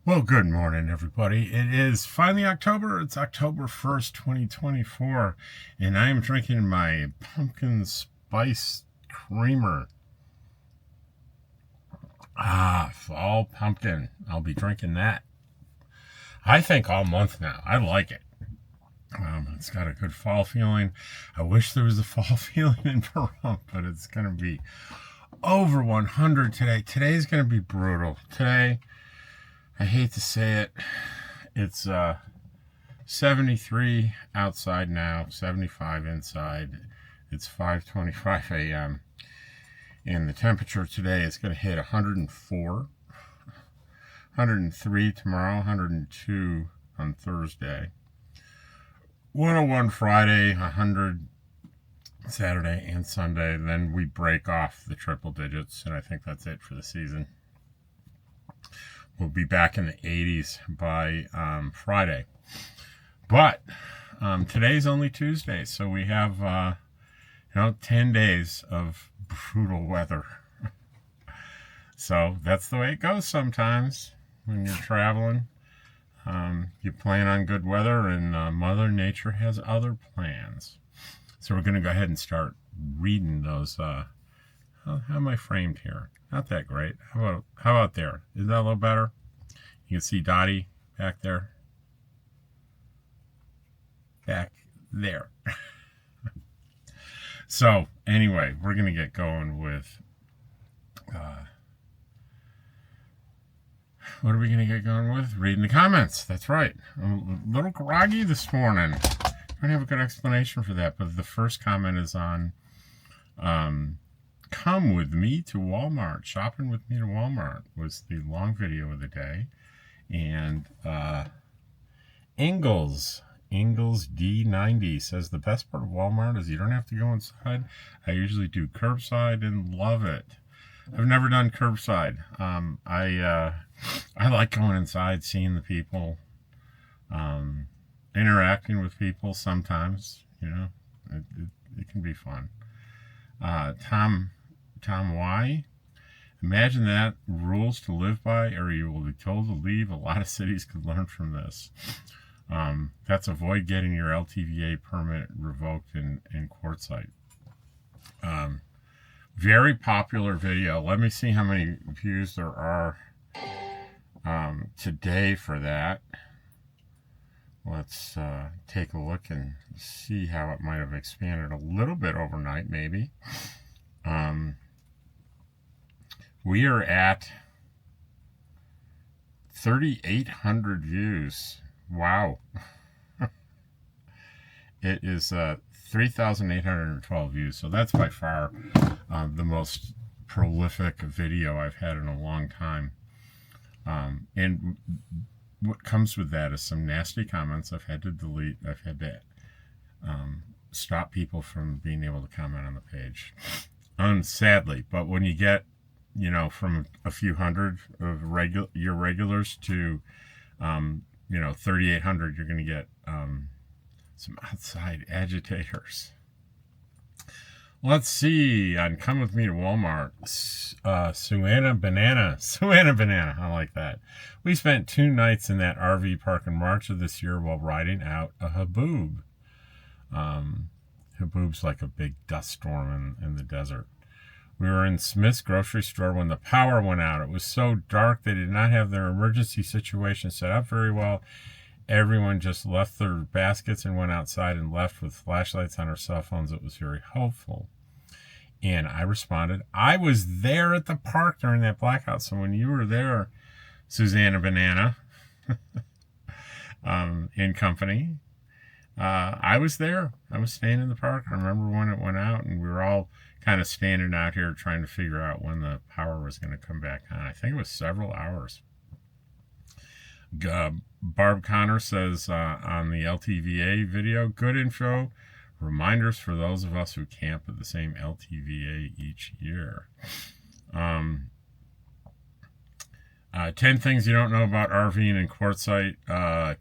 Well, good morning, everybody. It is finally October. It's October 1st, 2024, and I am drinking my pumpkin spice creamer. Fall pumpkin. I'll be drinking that, I think, all month now. I like it. It's got a good fall feeling. I wish there was a fall feeling in Pahrump, but it's going to be over 100 today. Today's going to be brutal. Today, I hate to say it, it's 73 outside now, 75 inside. It's 5:25 a.m. and the temperature today is going to hit 104, 103 tomorrow, 102 on Thursday, 101 Friday, 100 Saturday and Sunday. Then we break off the triple digits, and I think that's it for the season. We'll be back in the 80s by Friday. But today's only Tuesday, so we have 10 days of brutal weather. So that's the way it goes sometimes when you're traveling. You plan on good weather, and Mother Nature has other plans. So we're going to go ahead and start reading those. How am I framed here? Not that great. How about there? Is that a little better? You can see Dottie back there. Back there. So anyway, we're going to get going with what are we going to get going with? Reading the comments. That's right. I'm a little groggy this morning. I don't have a good explanation for that, but the first comment is on come with me to Walmart. Shopping with me to Walmart was the long video of the day. And Ingalls D90 says the best part of Walmart is you don't have to go inside. I usually do curbside and love it. I've never done curbside. I like going inside, seeing the people, interacting with people sometimes. It can be fun. Tom Y. Imagine that, rules to live by, or you will be told to leave. A lot of cities could learn from this. That's avoid getting your LTVA permit revoked in quartzsite. Very popular video. Let me see how many views there are today for that. Let's take a look and see how it might have expanded a little bit overnight, maybe. We are at 3,800 views. Wow. It is 3,812 views. So that's by far the most prolific video I've had in a long time. And what comes with that is some nasty comments I've had to delete. I've had to stop people from being able to comment on the page. Sadly, but when you get from a few hundred of your regulars to 3,800, you're going to get some outside agitators. Let's see. On Come With Me to Walmart. Suana Banana. I like that. We spent 2 nights in that RV park in March of this year while riding out a haboob. Haboob's like a big dust storm in the desert. We were in Smith's grocery store when the power went out. It was so dark they did not have their emergency situation set up very well. Everyone just left their baskets and went outside and left with flashlights on their cell phones. It was very helpful. And I responded, I was there at the park during that blackout. So when you were there, Susanna Banana, in company, I was there. I was staying in the park. I remember when it went out, and we were all kind of standing out here trying to figure out when the power was going to come back on. I think it was several hours. Barb Connor says on the LTVA video, good info, reminders for those of us who camp at the same LTVA each year. 10 things you don't know about RVing and quartzsite.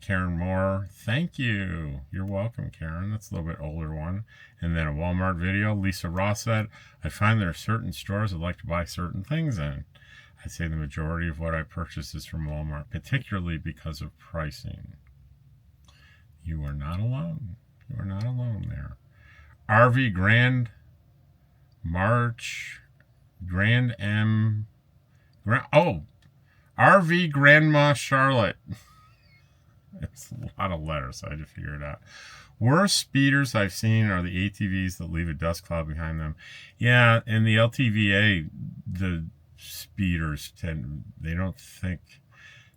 Karen Moore, thank you. You're welcome, Karen. That's a little bit older one. And then a Walmart video. Lisa Ross said, I find there are certain stores I'd like to buy certain things in. I'd say the majority of what I purchase is from Walmart, particularly because of pricing. You are not alone. You are not alone there. RV Grand March, Grand M, RV Grandma Charlotte. It's a lot of letters, so I had to figure it out. Worst speeders I've seen are the ATVs that leave a dust cloud behind them. Yeah, in the LTVA, the speeders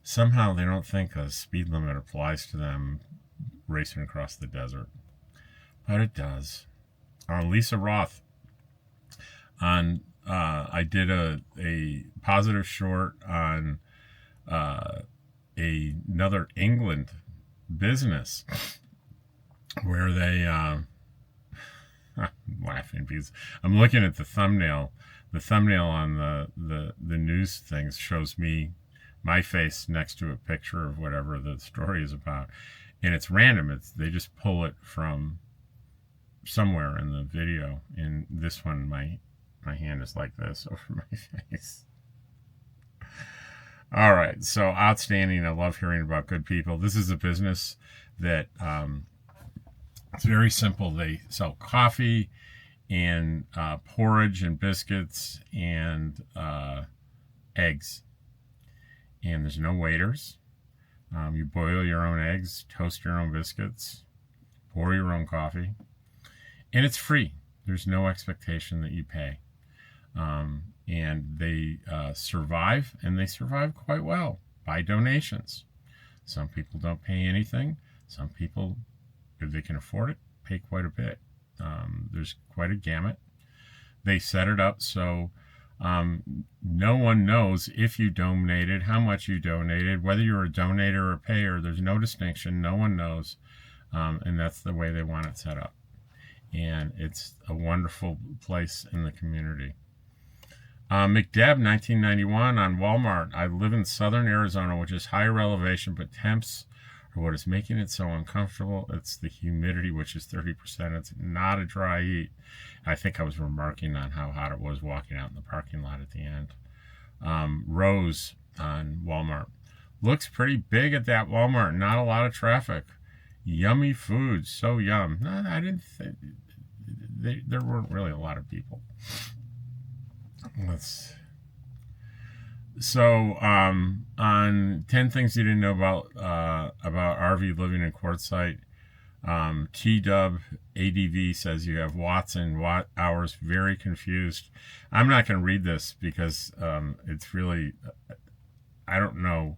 somehow they don't think a speed limit applies to them racing across the desert. But it does. Lisa Roth, I did a positive short on another England business where they I'm laughing because I'm looking at the thumbnail. The thumbnail on the news things shows my face next to a picture of whatever the story is about, and it's random. They just pull it from somewhere in the video. In this one, my hand is like this over my face. All right, so outstanding. I love hearing about good people. This is a business that it's very simple. They sell coffee and porridge and biscuits and eggs. And there's no waiters. You boil your own eggs, toast your own biscuits, pour your own coffee. And it's free. There's no expectation that you pay. And they survive, and they survive quite well by donations. Some people don't pay anything. Some people, if they can afford it, pay quite a bit. There's quite a gamut. They set it up so no one knows if you donated, how much you donated, whether you're a donator or a payer. There's no distinction. No one knows. And that's the way they want it set up. And it's a wonderful place in the community. McDeb, 1991, on Walmart. I live in southern Arizona, which is higher elevation, but temps are what is making it so uncomfortable. It's the humidity, which is 30%. It's not a dry heat. I think I was remarking on how hot it was walking out in the parking lot at the end. Rose on Walmart. Looks pretty big at that Walmart. Not a lot of traffic. Yummy food. So yum. No, I didn't think... There weren't really a lot of people. On 10 things you didn't know about RV living in quartzsite, T-Dub ADV says you have watts and watt hours. Very confused. I'm not going to read this because it's really, I don't know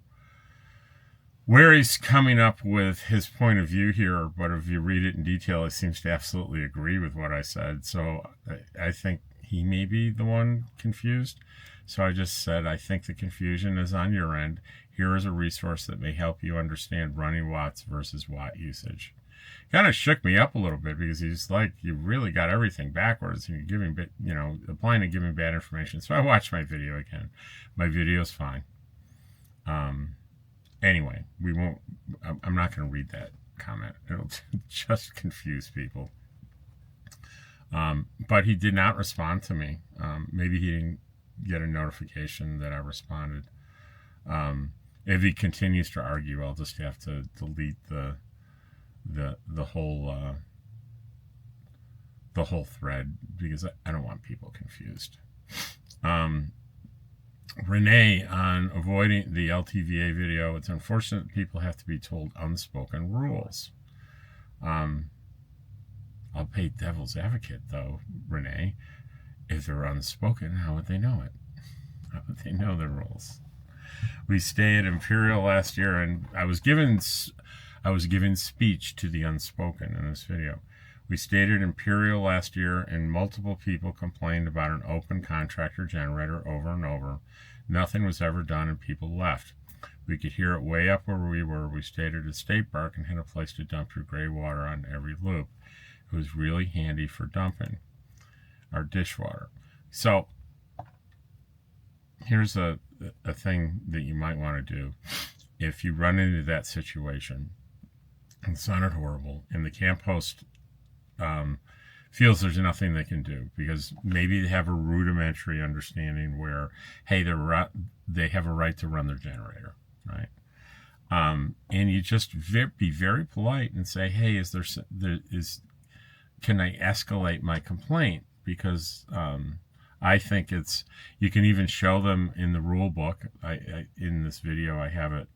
where he's coming up with his point of view here, but if you read it in detail, it seems to absolutely agree with what I said. So I think he may be the one confused. So I just said, I think the confusion is on your end. Here is a resource that may help you understand running watts versus watt usage. Kind of shook me up a little bit because he's like, you really got everything backwards and you're giving, applying and giving bad information. So I watched my video again. My video's fine. Anyway, I'm not going to read that comment. It'll just confuse people. But he did not respond to me. Maybe he didn't get a notification that I responded. If he continues to argue, I'll just have to delete the whole thread because I don't want people confused. Renee on avoiding the LTVA video. It's unfortunate that people have to be told unspoken rules. I'll play devil's advocate though, Renee. If they're unspoken, how would they know it? How would they know the rules? We stayed at Imperial last year, and I was giving speech to the unspoken in this video. We stayed at Imperial last year, and multiple people complained about an open contractor generator over and over. Nothing was ever done, and people left. We could hear it way up where we were. We stayed at a state park and had a place to dump your gray water on every loop. It was really handy for dumping our dishwater. So here's a thing that you might want to do if you run into that situation. It sounded horrible. In the camp host feels there's nothing they can do because maybe they have a rudimentary understanding where, hey, they have a right to run their generator, right? And you just be very polite and say, hey, can I escalate my complaint? Because I think you can even show them in the rule book. In this video, I have it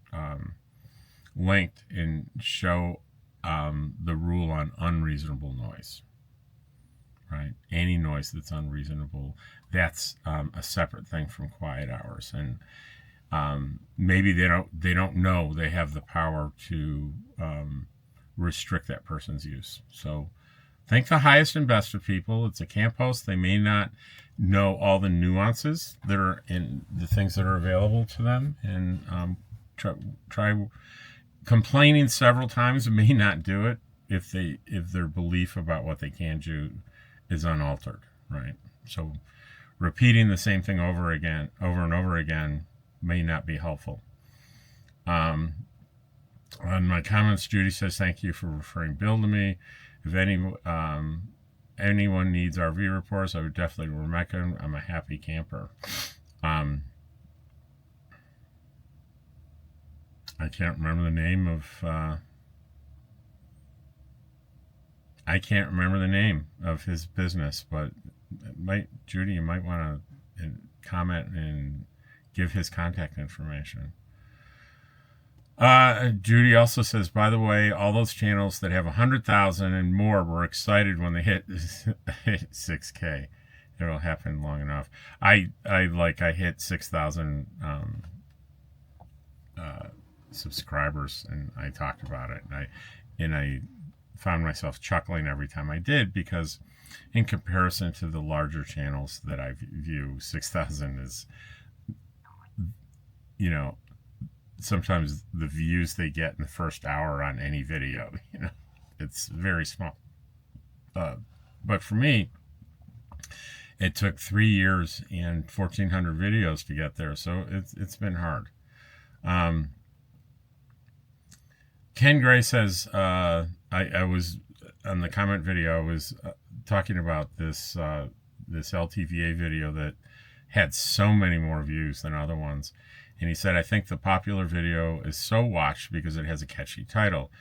linked and show the rule on unreasonable noise, right? Any noise that's unreasonable, that's a separate thing from quiet hours. And maybe they don't know they have the power to restrict that person's use. So think the highest and best of people. It's a camp host. They may not know all the nuances that are in the things that are available to them, and try complaining several times may not do it if their belief about what they can do is unaltered, right? So repeating the same thing over and over again may not be helpful. On my comments, Judy says, thank you for referring Bill to me. If anyone needs RV reports, I would definitely recommend. I'm a happy camper. I can't remember the name of his business, but Judy, you might want to comment and give his contact information. Judy also says, by the way, all those channels that have 100,000 and more were excited when they hit 6K. It'll happen long enough. I hit 6,000 subscribers, and I talked about it, and I found myself chuckling every time I did, because in comparison to the larger channels that I view, 6,000 is, sometimes the views they get in the first hour on any video, it's very small. But for me, it took 3 years and 1,400 videos to get there, so it's been hard. Ken Gray says, I was on the comment video, I was talking about this LTVA video that had so many more views than other ones. And he said, I think the popular video is so watched because it has a catchy title.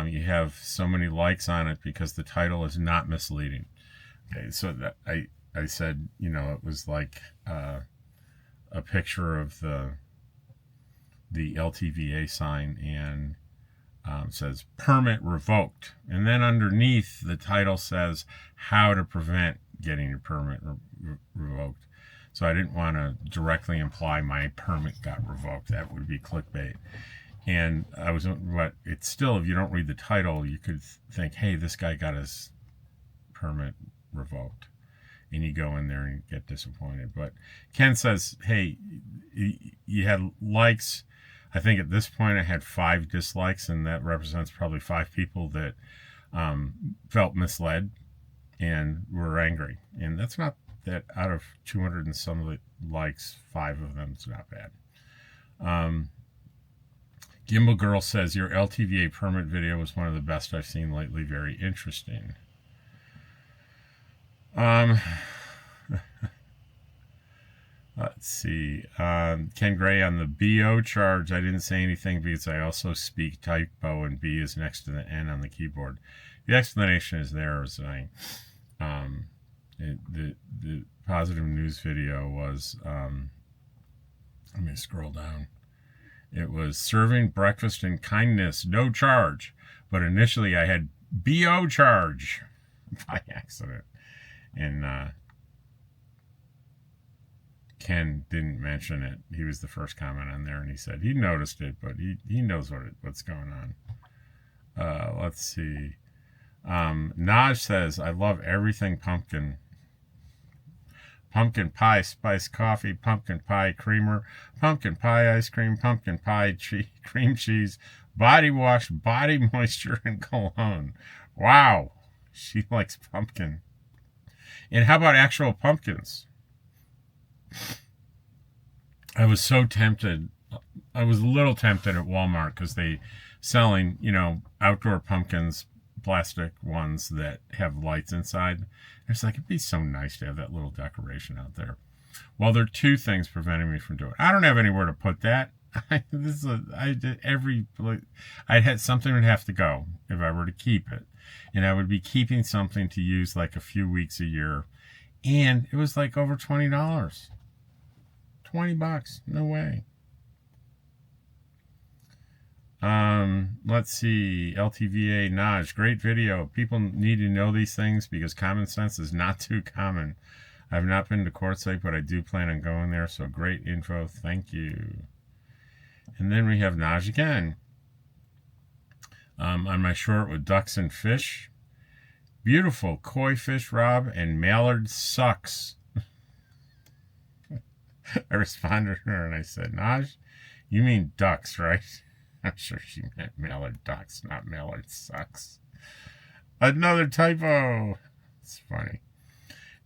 You have so many likes on it because the title is not misleading. Okay, so that I said, it was like a picture of the LTVA sign, and says permit revoked. And then underneath the title says how to prevent getting your permit revoked. So I didn't want to directly imply my permit got revoked. That would be clickbait. And it's still, if you don't read the title, you could think, hey, this guy got his permit revoked. And you go in there and get disappointed. But Ken says, hey, you had likes. I think at this point I had 5 dislikes, and that represents probably 5 people that felt misled and were angry. And that's not that out of 200 and some likes, 5 of them is not bad. Gimbal Girl says, your LTVA permit video was one of the best I've seen lately. Very interesting. Let's see. Ken Gray on the BO charge. I didn't say anything because I also speak typo, and B is next to the N on the keyboard. The explanation is there. As the positive news video was, let me scroll down. It was serving breakfast and kindness, no charge. But initially I had BO charge by accident. And Ken didn't mention it. He was the first comment on there, and he said he noticed it, but he knows what's going on. Let's see. Naj says, I love everything pumpkin. Pumpkin pie spice coffee, pumpkin pie creamer, pumpkin pie ice cream, pumpkin pie cream cheese, body wash, body moisture, and cologne. Wow, she likes pumpkin. And how about actual pumpkins? I was so tempted. I was a little tempted at Walmart because they selling, outdoor pumpkins, plastic ones that have lights inside. It's like, it'd be so nice to have that little decoration out there. Well, there are two things preventing me from doing it. I don't have anywhere to put that. I'd had something would have to go if I were to keep it. And I would be keeping something to use like a few weeks a year. And it was like over $20. $20. No way. Let's see. LTVA Naj, great video. People need to know these things because common sense is not too common. I've not been to quartzsite, but I do plan on going there. So great info. Thank you. And then we have Naj again. On my short with ducks and fish. Beautiful koi fish, Rob, and mallard sucks. I responded to her and I said, Naj, you mean ducks, right? I'm sure she meant mallard ducks, not mallard sucks. Another typo. It's funny.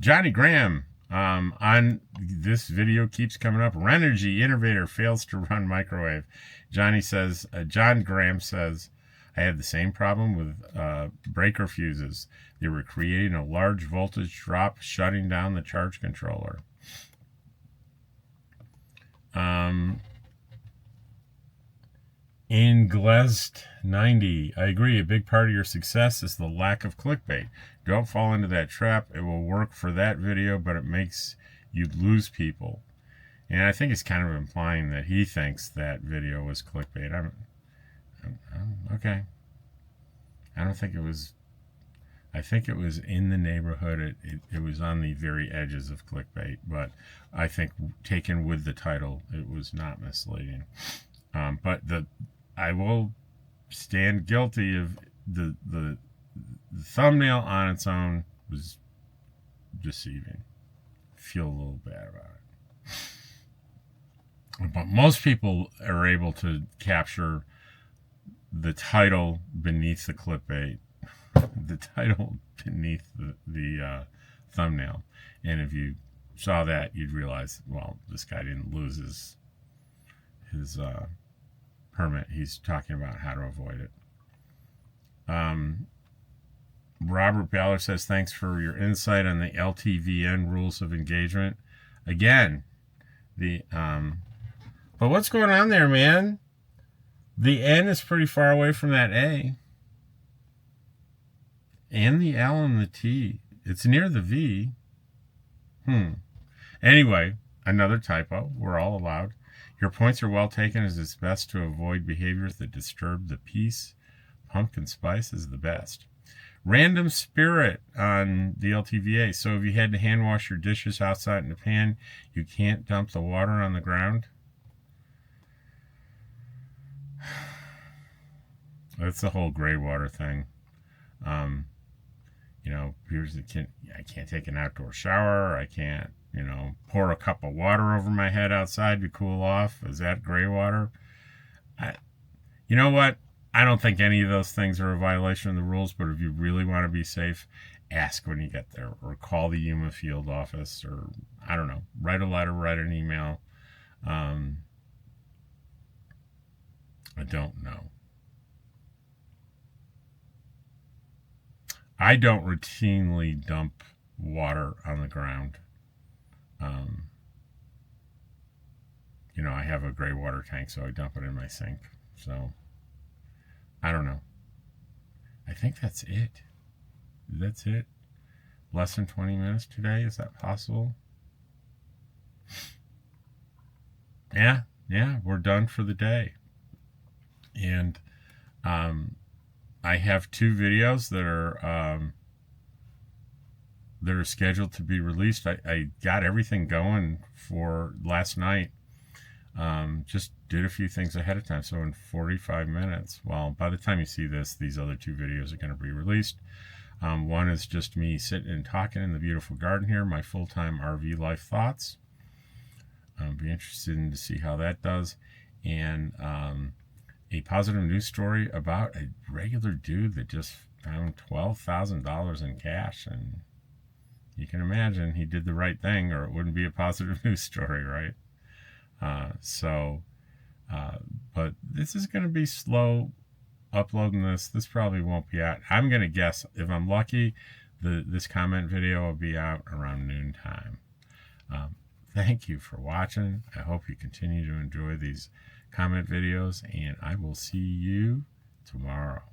Johnny Graham, on this video keeps coming up. Renergy Innovator fails to run microwave. John Graham says, I had the same problem with breaker fuses. They were creating a large voltage drop, shutting down the charge controller. Inglesed 90. I agree. A big part of your success is the lack of clickbait. Don't fall into that trap. It will work for that video, but it makes you lose people. And I think it's kind of implying that he thinks that video was clickbait. Okay. I don't think it was. I think it was in the neighborhood. It was on the very edges of clickbait, but I think taken with the title, it was not misleading. But I will stand guilty of the thumbnail on its own was deceiving. Feel a little bad about it. But most people are able to capture the title beneath the clickbait, the title beneath the thumbnail. And if you saw that, you'd realize, well, this guy didn't lose his permit. He's talking about how to avoid it. Robert Ballard says, thanks for your insight on the LTVN rules of engagement. Again, but what's going on there, man? The N is pretty far away from that A. And the L and the T. It's near the V. Anyway, another typo. We're all allowed. Your points are well taken, as it's best to avoid behaviors that disturb the peace. Pumpkin spice is the best. Random Spirit on the LTVA. So if you had to hand wash your dishes outside in a pan, you can't dump the water on the ground? That's the whole gray water thing. I can't take an outdoor shower. I can't, pour a cup of water over my head outside to cool off. Is that gray water? You know what? I don't think any of those things are a violation of the rules, but if you really want to be safe, ask when you get there, or call the Yuma field office, or, I don't know, write a letter, write an email. I don't know. I don't routinely dump water on the ground. I have a gray water tank, so I dump it in my sink. So, I don't know. I think that's it. That's it. Less than 20 minutes today. Is that possible? Yeah, we're done for the day. And I have 2 videos that are scheduled to be released. I got everything going for last night. Just did a few things ahead of time. So in 45 minutes, well, by the time you see this, these other 2 videos are going to be released. One is just me sitting and talking in the beautiful garden here, my full-time RV life thoughts. Be interested to see how that does. And a positive news story about a regular dude that just found $12,000 in cash. And you can imagine he did the right thing, or it wouldn't be a positive news story, right? But this is going to be slow uploading this probably won't be out. I'm going to guess, if I'm lucky, this comment video will be out around noontime. Thank you for watching. I hope you continue to enjoy these comment videos, and I will see you tomorrow.